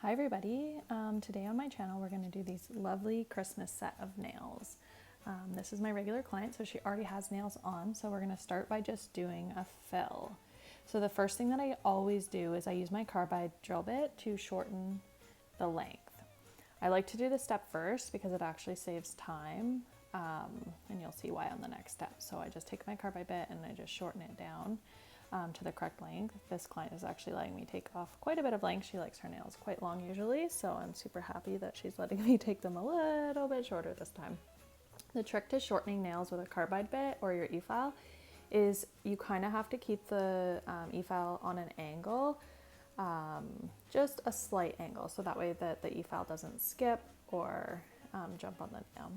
Hi everybody, today on my channel we're going to do these lovely Christmas set of nails. This is my regular client, so she already has nails on, so we're going to start by just doing a fill. So the first thing that I always do is I use my carbide drill bit to shorten the length. I like to do this step first because it actually saves time, and you'll see why on the next step. So I just take my carbide bit and I just shorten it down to the correct length. This client is actually letting me take off quite a bit of length. She likes her nails quite long usually, so I'm super happy that she's letting me take them a little bit shorter this time. The trick to shortening nails with a carbide bit or your e-file is you kind of have to keep the e-file on an angle, just a slight angle, so that way that the e-file doesn't skip or jump on the nail.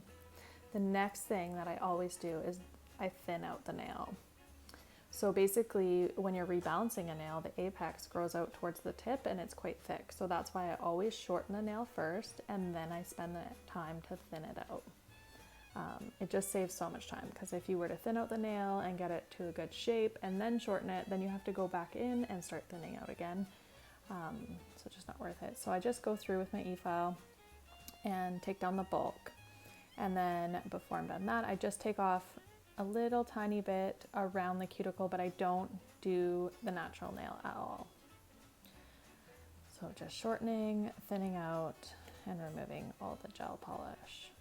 The next thing that I always do is I thin out the nail. So basically, when you're rebalancing a nail, the apex grows out towards the tip and it's quite thick. So that's why I always shorten the nail first and then I spend the time to thin it out. It just saves so much time, because if you were to thin out the nail and get it to a good shape and then shorten it, then you have to go back in and start thinning out again. So just not worth it. So I just go through with my e-file and take down the bulk. And then before I'm done that, I just take off a little tiny bit around the cuticle, but I don't do the natural nail at all. So just shortening, thinning out, and removing all the gel polish.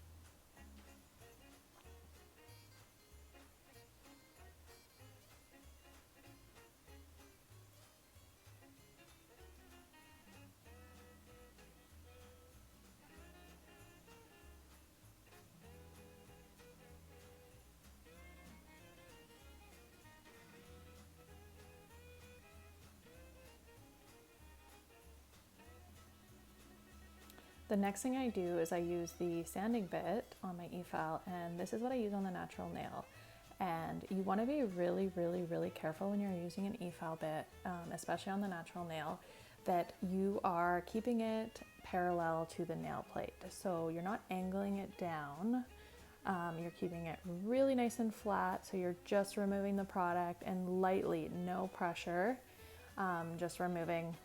The next thing I do is I use the sanding bit on my e-file, and this is what I use on the natural nail. And you want to be really, really, really careful when you're using an e-file bit, especially on the natural nail, that you are keeping it parallel to the nail plate. So you're not angling it down, you're keeping it really nice and flat, so you're just removing the product and lightly, no pressure, just removing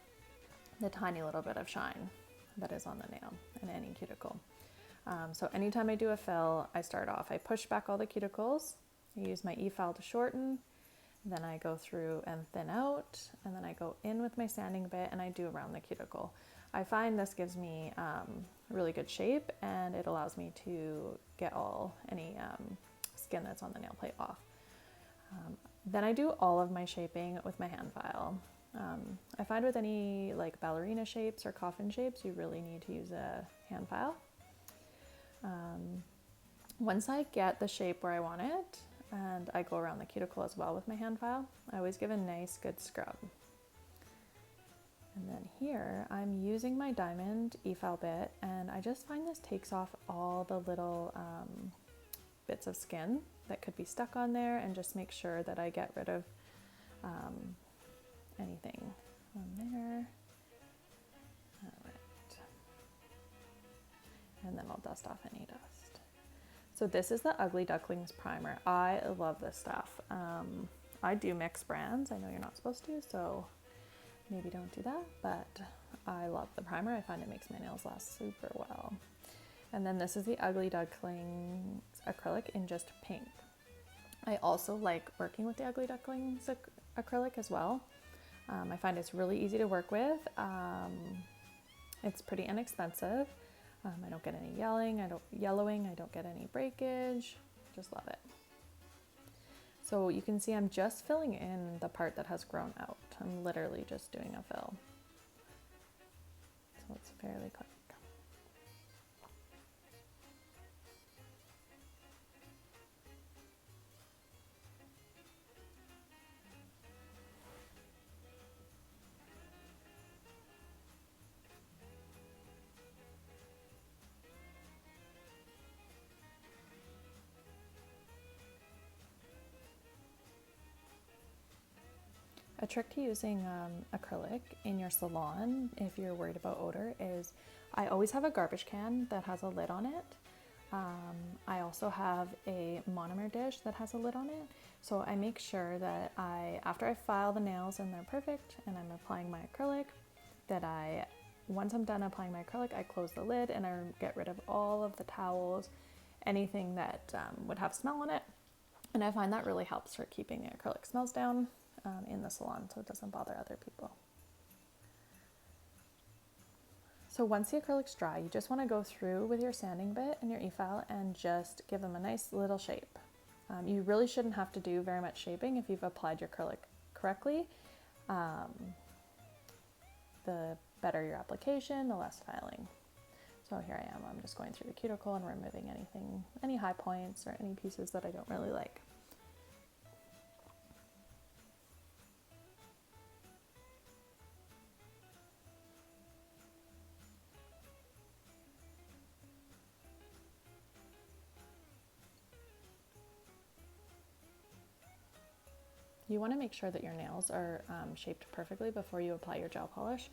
the tiny little bit of shine that is on the nail and any cuticle. So anytime I do a fill, I start off, I push back all the cuticles, I use my e-file to shorten, then I go through and thin out, and then I go in with my sanding bit and I do around the cuticle. I find this gives me really good shape, and it allows me to get any skin that's on the nail plate off. Then I do all of my shaping with my hand file. I find with any like ballerina shapes or coffin shapes, you really need to use a hand file. Once I get the shape where I want it, and I go around the cuticle as well with my hand file, I always give a nice good scrub. And then here I'm using my diamond e-file bit, and I just find this takes off all the little bits of skin that could be stuck on there, and just make sure that I get rid of anything on there. All right. And then I'll dust off any dust. So this is the Ugly Ducklings primer. I love this stuff. I do mix brands. I know you're not supposed to, so maybe don't do that, but I love the primer. I find it makes my nails last super well. And then this is the Ugly Ducklings acrylic in just pink. I also like working with the Ugly Ducklings acrylic as well. I find it's really easy to work with. It's pretty inexpensive. I don't get any yellowing, I don't get any breakage. Just love it. So you can see I'm just filling in the part that has grown out. I'm literally just doing a fill. So it's fairly quick. A trick to using acrylic in your salon, if you're worried about odor, is I always have a garbage can that has a lid on it. I also have a monomer dish that has a lid on it. So I make sure that after I file the nails and they're perfect and I'm applying my acrylic, that I once I'm done applying my acrylic, I close the lid and I get rid of all of the towels, anything that would have smell on it. And I find that really helps for keeping the acrylic smells down in the salon so it doesn't bother other people. So once the acrylic's dry, you just want to go through with your sanding bit and your e-file and just give them a nice little shape. You really shouldn't have to do very much shaping if you've applied your acrylic correctly. The better your application, the less filing. So here I am, I'm just going through the cuticle and removing anything, any high points or any pieces that I don't really like. You want to make sure that your nails are shaped perfectly before you apply your gel polish.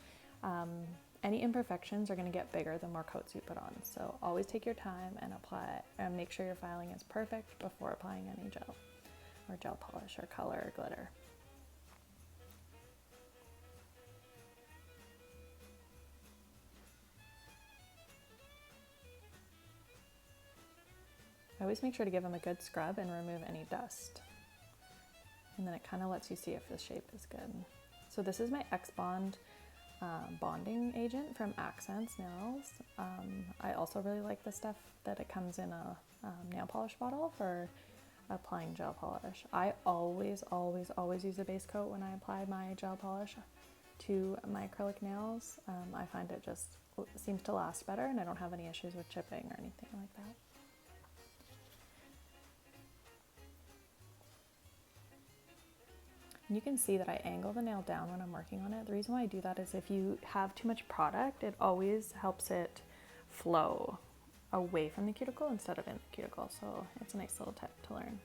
Any imperfections are going to get bigger the more coats you put on. So always take your time and apply and make sure your filing is perfect before applying any gel or gel polish or color or glitter. I always make sure to give them a good scrub and remove any dust. And then it kind of lets you see if the shape is good. So this is my X-Bond bonding agent from Accents Nails. I also really like the stuff that it comes in a nail polish bottle for applying gel polish. I always use a base coat when I apply my gel polish to my acrylic nails. I find it just seems to last better and I don't have any issues with chipping or anything like that. And you can see that I angle the nail down when I'm working on it. The reason why I do that is if you have too much product, it always helps it flow away from the cuticle instead of in the cuticle. So it's a nice little tip to learn.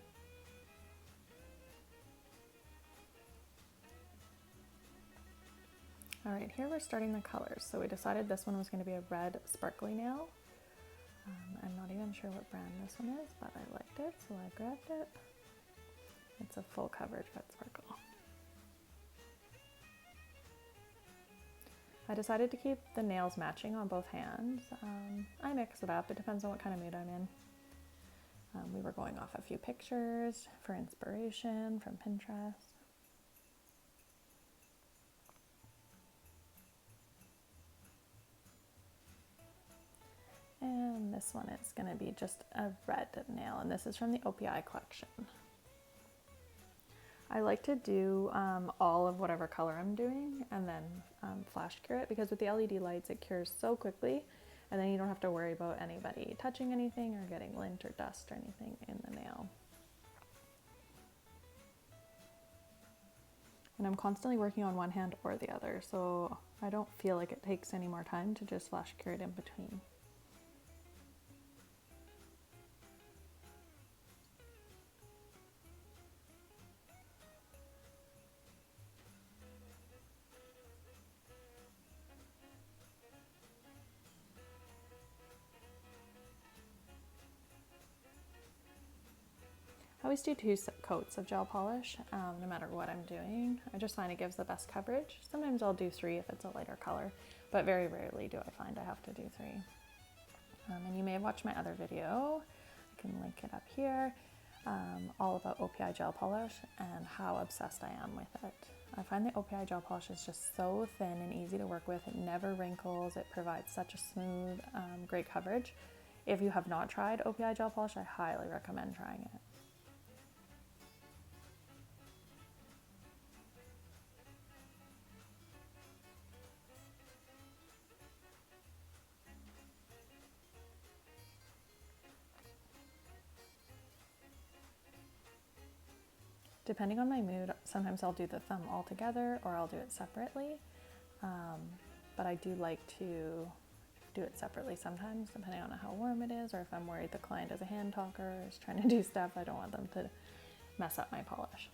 All right, here we're starting the colors. So we decided this one was going to be a red sparkly nail. I'm not even sure what brand this one is, but I liked it, so I grabbed it. It's a full coverage red sparkle. I decided to keep the nails matching on both hands. I mix it up, it depends on what kind of mood I'm in. We were going off a few pictures for inspiration from Pinterest. And this one is going to be just a red nail, and this is from the OPI collection. I like to do all of whatever color I'm doing and then flash cure it, because with the LED lights it cures so quickly and then you don't have to worry about anybody touching anything or getting lint or dust or anything in the nail. And I'm constantly working on one hand or the other, so I don't feel like it takes any more time to just flash cure it in between. I always do 2 coats of gel polish, no matter what I'm doing. I just find it gives the best coverage. Sometimes I'll do 3 if it's a lighter color, but very rarely do I find I have to do 3. And you may have watched my other video, I can link it up here, all about OPI gel polish and how obsessed I am with it. I find the OPI gel polish is just so thin and easy to work with. It never wrinkles, it provides such a smooth, great coverage. If you have not tried OPI gel polish, I highly recommend trying it. Depending on my mood, sometimes I'll do the thumb all together or I'll do it separately. But I do like to do it separately sometimes, depending on how warm it is, or if I'm worried the client is a hand talker or is trying to do stuff, I don't want them to mess up my polish.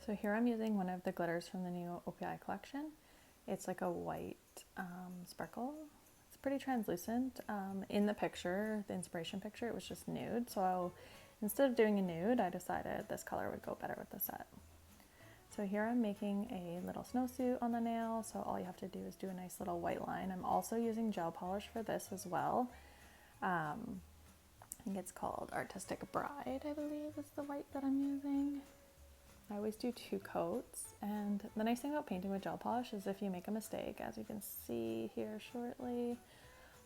So here I'm using one of the glitters from the new OPI collection. It's like a white sparkle. It's pretty translucent. In the picture, the inspiration picture, it was just nude. So instead of doing a nude, I decided this color would go better with the set. So here I'm making a little snowsuit on the nail. So all you have to do is do a nice little white line. I'm also using gel polish for this as well. I think it's called Artistic Bride, I believe is the white that I'm using. I always do 2 coats, and the nice thing about painting with gel polish is if you make a mistake, as you can see here shortly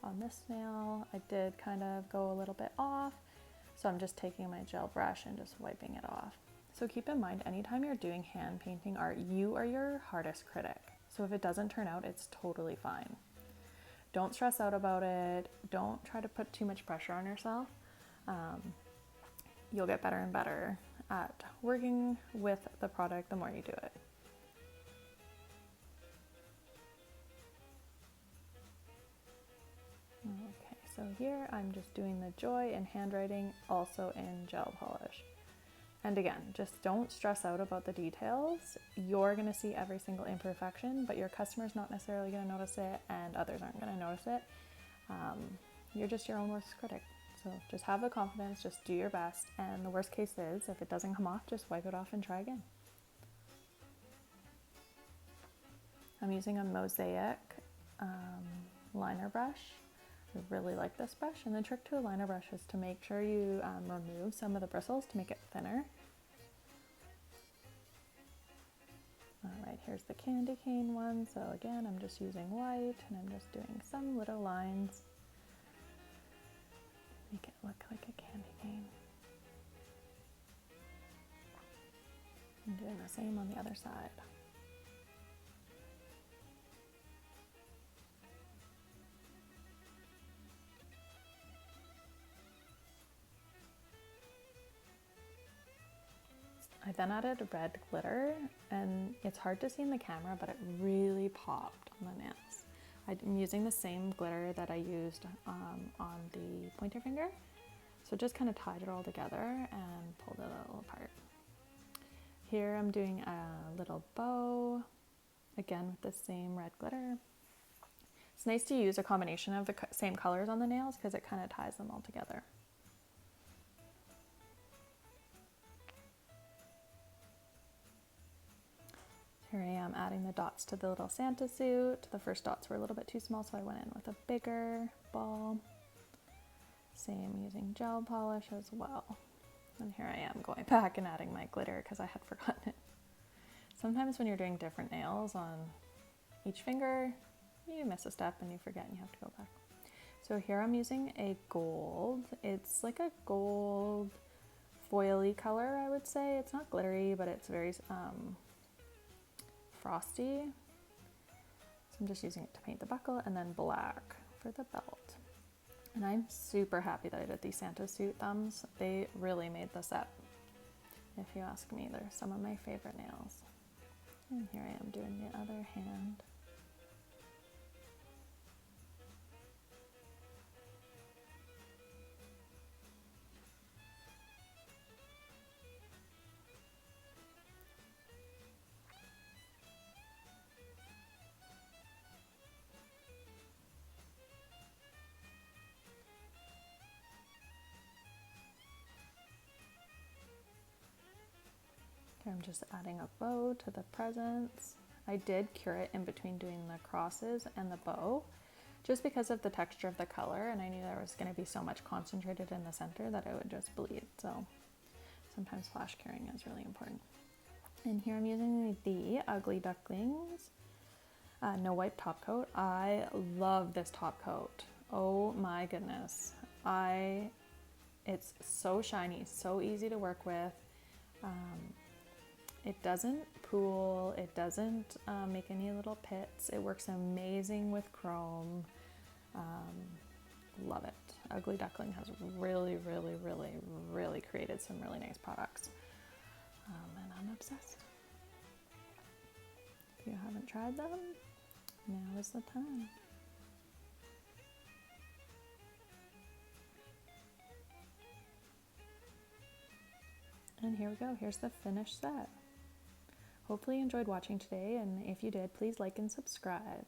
on this nail, I did kind of go a little bit off, so I'm just taking my gel brush and just wiping it off. So keep in mind, anytime you're doing hand painting art, you are your hardest critic. So if it doesn't turn out, it's totally fine. Don't stress out about it. Don't try to put too much pressure on yourself. You'll get better and better at working with the product the more you do it. Okay, so here I'm just doing the joy and handwriting also in gel polish. And again, just don't stress out about the details. You're gonna see every single imperfection, but your customer's not necessarily gonna notice it and others aren't gonna notice it. You're just your own worst critic. So just have the confidence, just do your best, and the worst case is, if it doesn't come off, just wipe it off and try again. I'm using a Mosaic liner brush. I really like this brush, and the trick to a liner brush is to make sure you remove some of the bristles to make it thinner. Alright, here's the candy cane one. So again, I'm just using white, and I'm just doing some little lines. Make it look like a candy cane. I'm doing the same on the other side. I then added red glitter, and it's hard to see in the camera, but it really popped on the nails. I'm using the same glitter that I used on the pointer finger. So just kind of tied it all together and pulled it a little apart. Here I'm doing a little bow, again with the same red glitter. It's nice to use a combination of the same colors on the nails because it kind of ties them all together. Here I am adding the dots to the little Santa suit. The first dots were a little bit too small, so I went in with a bigger ball. Same using gel polish as well. And here I am going back and adding my glitter because I had forgotten it. Sometimes when you're doing different nails on each finger, you miss a step and you forget and you have to go back. So here I'm using a gold. It's like a gold foily color, I would say. It's not glittery, but it's very frosty. So I'm just using it to paint the buckle, and then black for the belt. And I'm super happy that I did these Santa suit thumbs. They really made the set. If you ask me, they're some of my favorite nails. And here I am doing the other hand. Here I'm just adding a bow to the presents. I did cure it in between doing the crosses and the bow, just because of the texture of the color, and I knew there was going to be so much concentrated in the center that it would just bleed. So sometimes flash curing is really important. And here I'm using the Ugly Ducklings No Wipe top coat. I love this top coat. Oh my goodness. It's so shiny, so easy to work with. It doesn't pool, it doesn't make any little pits. It works amazing with chrome. Love it. Ugly Duckling has really created some really nice products. And I'm obsessed. If you haven't tried them, now is the time. And here we go, here's the finished set. hopefully you enjoyed watching today, and if you did, please like and subscribe.